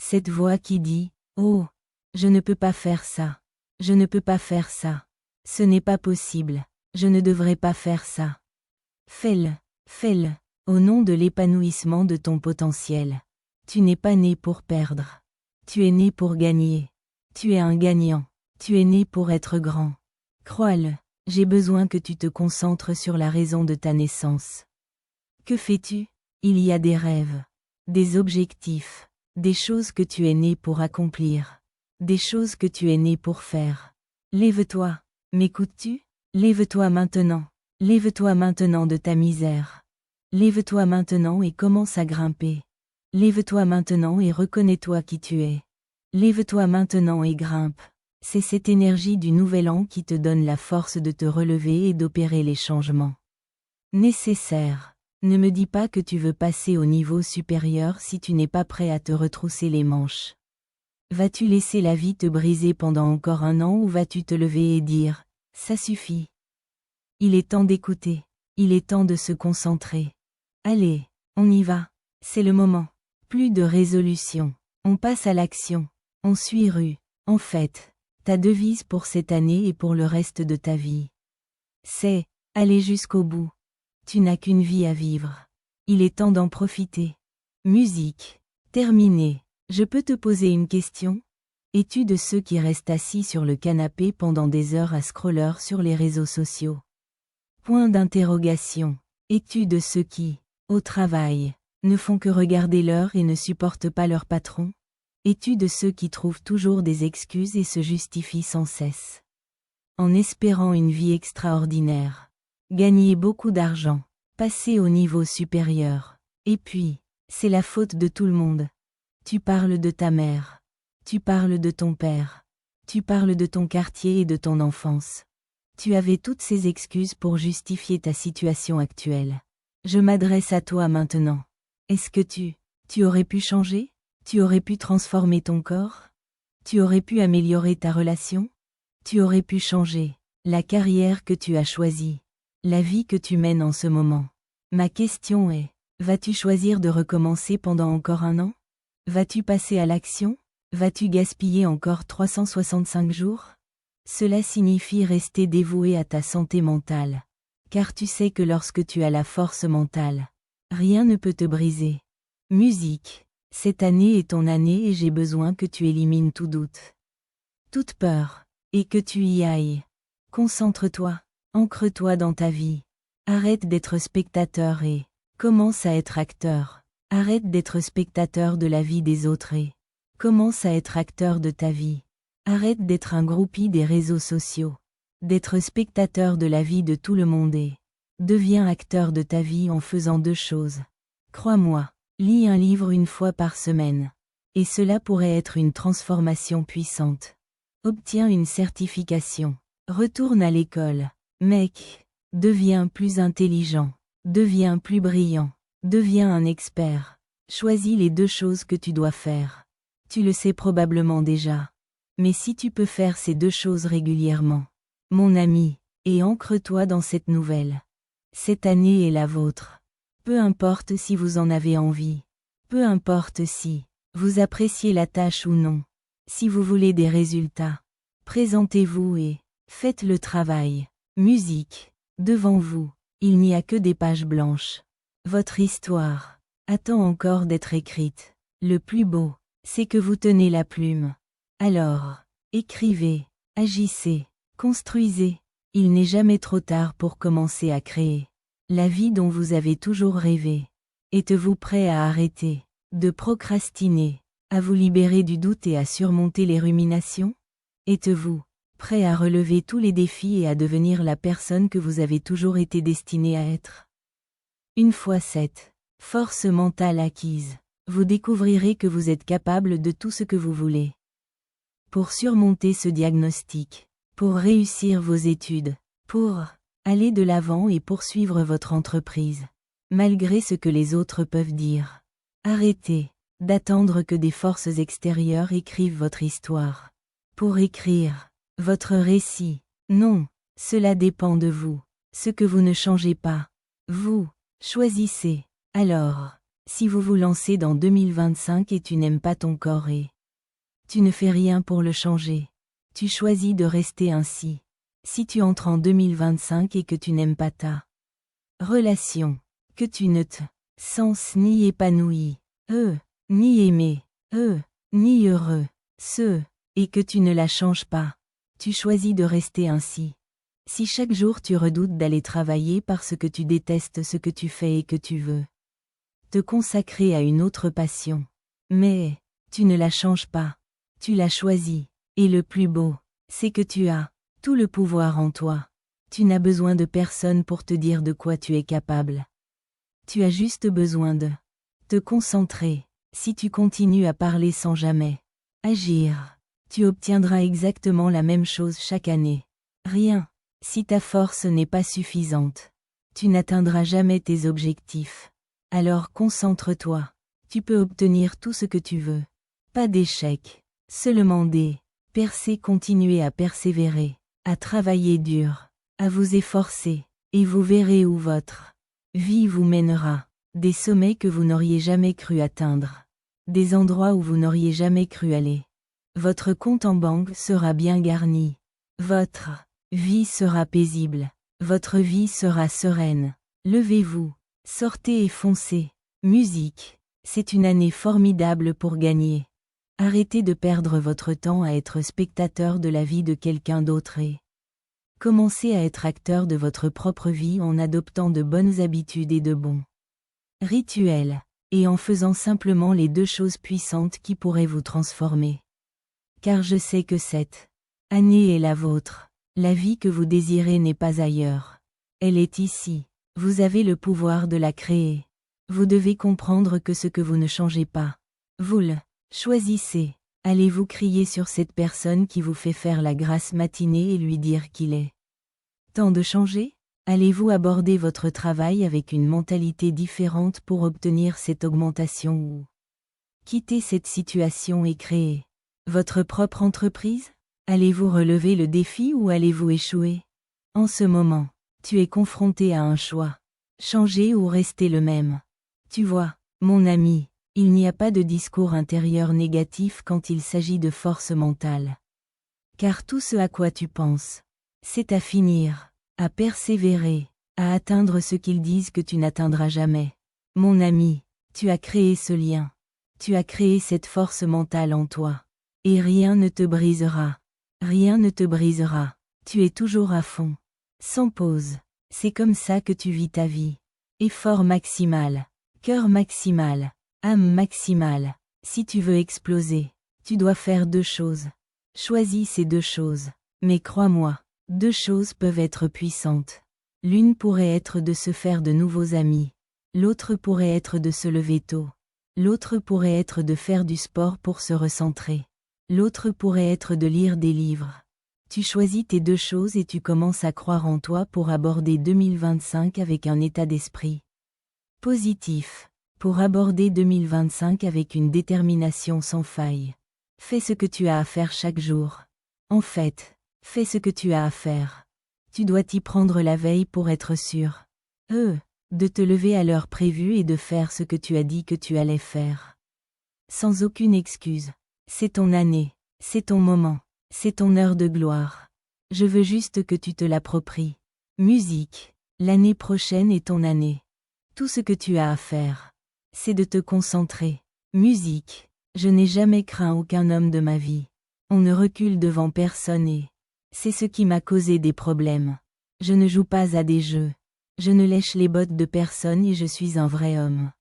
Cette voix qui dit « Oh, je ne peux pas faire ça. Je ne peux pas faire ça. Ce n'est pas possible. Je ne devrais pas faire ça. » Fais-le, fais-le, au nom de l'épanouissement de ton potentiel. Tu n'es pas né pour perdre. Tu es né pour gagner. Tu es un gagnant. Tu es né pour être grand. Crois-le, j'ai besoin que tu te concentres sur la raison de ta naissance. Que fais-tu? Il y a des rêves, des objectifs, des choses que tu es né pour accomplir, des choses que tu es né pour faire. Lève-toi, m'écoutes-tu? Lève-toi maintenant. Lève-toi maintenant de ta misère. Lève-toi maintenant et commence à grimper. Lève-toi maintenant et reconnais-toi qui tu es. Lève-toi maintenant et grimpe. C'est cette énergie du nouvel an qui te donne la force de te relever et d'opérer les changements nécessaires. Ne me dis pas que tu veux passer au niveau supérieur si tu n'es pas prêt à te retrousser les manches. Vas-tu laisser la vie te briser pendant encore un an ou vas-tu te lever et dire « ça suffit ». Il est temps d'écouter. Il est temps de se concentrer. Allez, on y va. C'est le moment. Plus de résolution. On passe à l'action. On suit rue. En fait, ta devise pour cette année et pour le reste de ta vie, c'est « aller jusqu'au bout ». Tu n'as qu'une vie à vivre. Il est temps d'en profiter. Musique. Terminé. Je peux te poser une question? Es-tu de ceux qui restent assis sur le canapé pendant des heures à scroller sur les réseaux sociaux? Point d'interrogation. Es-tu de ceux qui, au travail, ne font que regarder l'heure et ne supportent pas leur patron? Es-tu de ceux qui trouvent toujours des excuses et se justifient sans cesse? En espérant une vie extraordinaire. Gagner beaucoup d'argent. Passer au niveau supérieur. Et puis, c'est la faute de tout le monde. Tu parles de ta mère. Tu parles de ton père. Tu parles de ton quartier et de ton enfance. Tu avais toutes ces excuses pour justifier ta situation actuelle. Je m'adresse à toi maintenant. Est-ce que tu aurais pu changer? Tu aurais pu transformer ton corps? Tu aurais pu améliorer ta relation? Tu aurais pu changer la carrière que tu as choisie, la vie que tu mènes en ce moment. Ma question est, vas-tu choisir de recommencer pendant encore un an? Vas-tu passer à l'action? Vas-tu gaspiller encore 365 jours? Cela signifie rester dévoué à ta santé mentale. Car tu sais que lorsque tu as la force mentale, rien ne peut te briser. Musique. Cette année est ton année et j'ai besoin que tu élimines tout doute, toute peur, et que tu y ailles. Concentre-toi, ancre-toi dans ta vie. Arrête d'être spectateur et commence à être acteur. Arrête d'être spectateur de la vie des autres et commence à être acteur de ta vie. Arrête d'être un groupie des réseaux sociaux, d'être spectateur de la vie de tout le monde et deviens acteur de ta vie en faisant deux choses. Crois-moi. Lis un livre une fois par semaine. Et cela pourrait être une transformation puissante. Obtiens une certification. Retourne à l'école. Mec, deviens plus intelligent. Deviens plus brillant. Deviens un expert. Choisis les deux choses que tu dois faire. Tu le sais probablement déjà. Mais si tu peux faire ces deux choses régulièrement, mon ami, et ancre-toi dans cette nouvelle. Cette année est la vôtre. Peu importe si vous en avez envie. Peu importe si vous appréciez la tâche ou non. Si vous voulez des résultats, présentez-vous et faites le travail. Musique. Devant vous, il n'y a que des pages blanches. Votre histoire attend encore d'être écrite. Le plus beau, c'est que vous tenez la plume. Alors, écrivez, agissez, construisez. Il n'est jamais trop tard pour commencer à créer la vie dont vous avez toujours rêvé. Êtes-vous prêt à arrêter de procrastiner, à vous libérer du doute et à surmonter les ruminations? Êtes-vous prêt à relever tous les défis et à devenir la personne que vous avez toujours été destiné à être? Une fois cette force mentale acquise, vous découvrirez que vous êtes capable de tout ce que vous voulez. Pour surmonter ce diagnostic, pour réussir vos études, pour aller de l'avant et poursuivre votre entreprise, malgré ce que les autres peuvent dire. Arrêtez d'attendre que des forces extérieures écrivent votre histoire. Pour écrire votre récit, non, cela dépend de vous. Ce que vous ne changez pas, vous choisissez. Alors, Si vous vous lancez dans 2025 et tu n'aimes pas ton corps et tu ne fais rien pour le changer, tu choisis de rester ainsi. Si tu entres en 2025 et que tu n'aimes pas ta relation, que tu ne te sens ni épanoui, ni aimé, ni heureux, et que tu ne la changes pas, tu choisis de rester ainsi. Si chaque jour tu redoutes d'aller travailler parce que tu détestes ce que tu fais et que tu veux te consacrer à une autre passion, mais tu ne la changes pas, tu l'as choisie, et le plus beau, c'est que tu as tout le pouvoir en toi. Tu n'as besoin de personne pour te dire de quoi tu es capable. Tu as juste besoin de te concentrer. Si tu continues à parler sans jamais agir, tu obtiendras exactement la même chose chaque année. Rien. Si ta force n'est pas suffisante, tu n'atteindras jamais tes objectifs. Alors concentre-toi. Tu peux obtenir tout ce que tu veux. Pas d'échec. Seulement des percées. Continuez à persévérer, à travailler dur, à vous efforcer, et vous verrez où votre vie vous mènera. Des sommets que vous n'auriez jamais cru atteindre. Des endroits où vous n'auriez jamais cru aller. Votre compte en banque sera bien garni. Votre vie sera paisible. Votre vie sera sereine. Levez-vous. Sortez et foncez. Musique. C'est une année formidable pour gagner. Arrêtez de perdre votre temps à être spectateur de la vie de quelqu'un d'autre et commencez à être acteur de votre propre vie en adoptant de bonnes habitudes et de bons rituels, et en faisant simplement les 2 choses puissantes qui pourraient vous transformer. Car je sais que cette année est la vôtre. La vie que vous désirez n'est pas ailleurs. Elle est ici. Vous avez le pouvoir de la créer. Vous devez comprendre que ce que vous ne changez pas, vous le choisissez. Allez-vous crier sur cette personne qui vous fait faire la grasse matinée et lui dire qu'il est temps de changer? Allez-vous aborder votre travail avec une mentalité différente pour obtenir cette augmentation ou quitter cette situation et créer votre propre entreprise? Allez-vous relever le défi ou allez-vous échouer? En ce moment, tu es confronté à un choix. Changer ou rester le même. Tu vois, mon ami, il n'y a pas de discours intérieur négatif quand il s'agit de force mentale. Car tout ce à quoi tu penses, c'est à finir, à persévérer, à atteindre ce qu'ils disent que tu n'atteindras jamais. Mon ami, tu as créé ce lien. Tu as créé cette force mentale en toi. Et rien ne te brisera. Rien ne te brisera. Tu es toujours à fond. Sans pause. C'est comme ça que tu vis ta vie. Effort maximal. Cœur maximal. Âme maximale. Si tu veux exploser, tu dois faire 2 choses. Choisis ces 2 choses. Mais crois-moi, 2 choses peuvent être puissantes. L'une pourrait être de se faire de nouveaux amis. L'autre pourrait être de se lever tôt. L'autre pourrait être de faire du sport pour se recentrer. L'autre pourrait être de lire des livres. Tu choisis tes 2 choses et tu commences à croire en toi pour aborder 2025 avec un état d'esprit positif. Pour aborder 2025 avec une détermination sans faille. Fais ce que tu as à faire chaque jour. En fait, fais ce que tu as à faire. Tu dois t'y prendre la veille pour être sûr. De te lever à l'heure prévue et de faire ce que tu as dit que tu allais faire. Sans aucune excuse. C'est ton année. C'est ton moment. C'est ton heure de gloire. Je veux juste que tu te l'appropries. Musique. L'année prochaine est ton année. Tout ce que tu as à faire, c'est de te concentrer. Musique. Je n'ai jamais craint aucun homme de ma vie. On ne recule devant personne et c'est ce qui m'a causé des problèmes. Je ne joue pas à des jeux. Je ne lèche les bottes de personne et je suis un vrai homme.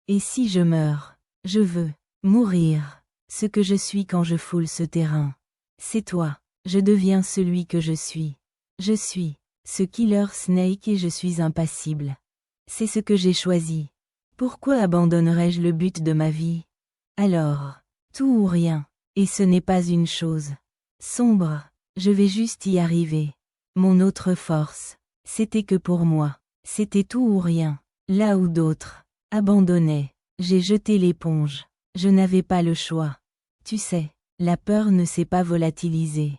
Et si je meurs, je veux mourir. Ce que je suis quand je foule ce terrain, c'est toi. Je deviens celui que je suis. Je suis ce Killer Snake et je suis impassible. C'est ce que j'ai choisi. Pourquoi abandonnerais-je le but de ma vie? Alors, tout ou rien. Et ce n'est pas une chose sombre. Je vais juste y arriver. Mon autre force, c'était que pour moi, c'était tout ou rien. Là où d'autres abandonnaient, j'ai jeté l'éponge. Je n'avais pas le choix. Tu sais, la peur ne s'est pas volatilisée.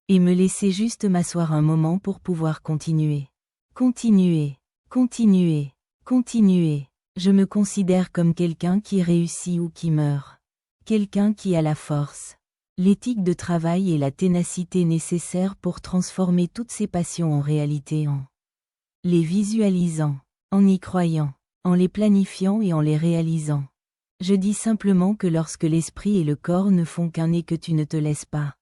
Et me laisser juste m'asseoir un moment pour pouvoir continuer. Continuer, continuer, continuer. Je me considère comme quelqu'un qui réussit ou qui meurt. Quelqu'un qui a la force, l'éthique de travail et la ténacité nécessaires pour transformer toutes ses passions en réalité en les visualisant, en y croyant, en les planifiant et en les réalisant. Je dis simplement que lorsque l'esprit et le corps ne font qu'un et que tu ne te laisses pas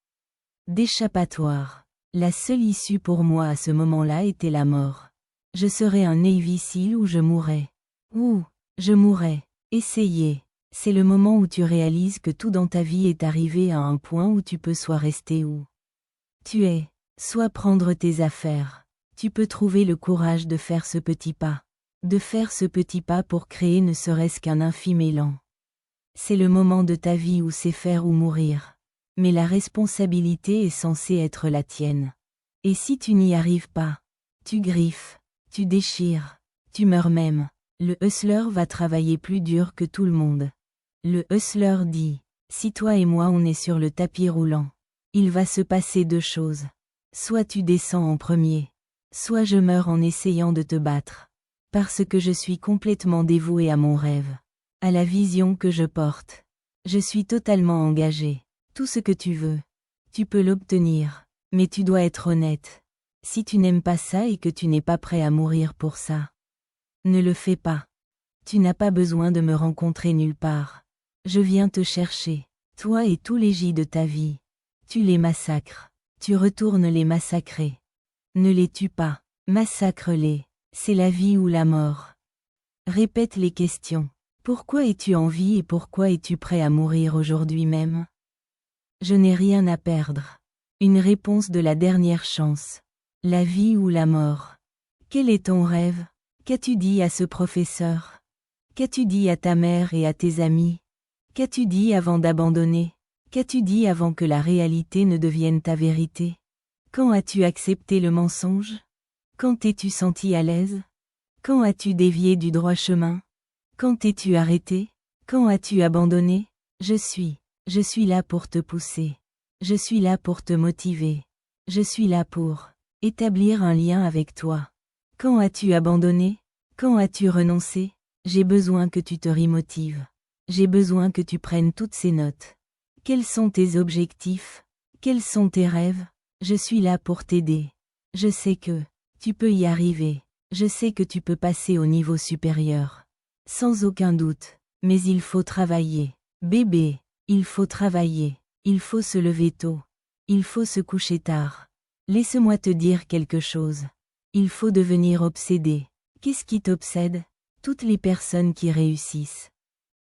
d'échappatoire, la seule issue pour moi à ce moment-là était la mort. Je serais un Navy SEAL ou je mourrais. Ou, je mourrais. Essayez. C'est le moment où tu réalises que tout dans ta vie est arrivé à un point où tu peux soit rester où tu es, soit prendre tes affaires. Tu peux trouver le courage de faire ce petit pas. De faire ce petit pas pour créer ne serait-ce qu'un infime élan. C'est le moment de ta vie où c'est faire ou mourir. Mais la responsabilité est censée être la tienne. Et si tu n'y arrives pas, tu griffes, tu déchires, tu meurs même. Le hustler va travailler plus dur que tout le monde. Le hustler dit, si toi et moi on est sur le tapis roulant, il va se passer deux choses. Soit tu descends en premier, soit je meurs en essayant de te battre. Parce que je suis complètement dévoué à mon rêve, à la vision que je porte. Je suis totalement engagé. Tout ce que tu veux, tu peux l'obtenir, mais tu dois être honnête. Si tu n'aimes pas ça et que tu n'es pas prêt à mourir pour ça, ne le fais pas. Tu n'as pas besoin de me rencontrer nulle part. Je viens te chercher, toi et tous les J de ta vie. Tu les massacres. Tu retournes les massacrer. Ne les tue pas. Massacre-les. C'est la vie ou la mort. Répète les questions. Pourquoi es-tu en vie et pourquoi es-tu prêt à mourir aujourd'hui même? Je n'ai rien à perdre. Une réponse de la dernière chance. La vie ou la mort. Quel est ton rêve? Qu'as-tu dit à ce professeur? Qu'as-tu dit à ta mère et à tes amis? Qu'as-tu dit avant d'abandonner? Qu'as-tu dit avant que la réalité ne devienne ta vérité? Quand as-tu accepté le mensonge? Quand t'es-tu senti à l'aise? Quand as-tu dévié du droit chemin? Quand t'es-tu arrêté? Quand as-tu abandonné? Je suis là pour te pousser. Je suis là pour te motiver. Je suis là pour établir un lien avec toi. Quand as-tu abandonné? Quand as-tu renoncé? J'ai besoin que tu te remotives. J'ai besoin que tu prennes toutes ces notes. Quels sont tes objectifs? Quels sont tes rêves? Je suis là pour t'aider. Je sais que tu peux y arriver. Je sais que tu peux passer au niveau supérieur. Sans aucun doute. Mais il faut travailler. Bébé, il faut travailler. Il faut se lever tôt. Il faut se coucher tard. Laisse-moi te dire quelque chose. Il faut devenir obsédé. Qu'est-ce qui t'obsède? Toutes les personnes qui réussissent.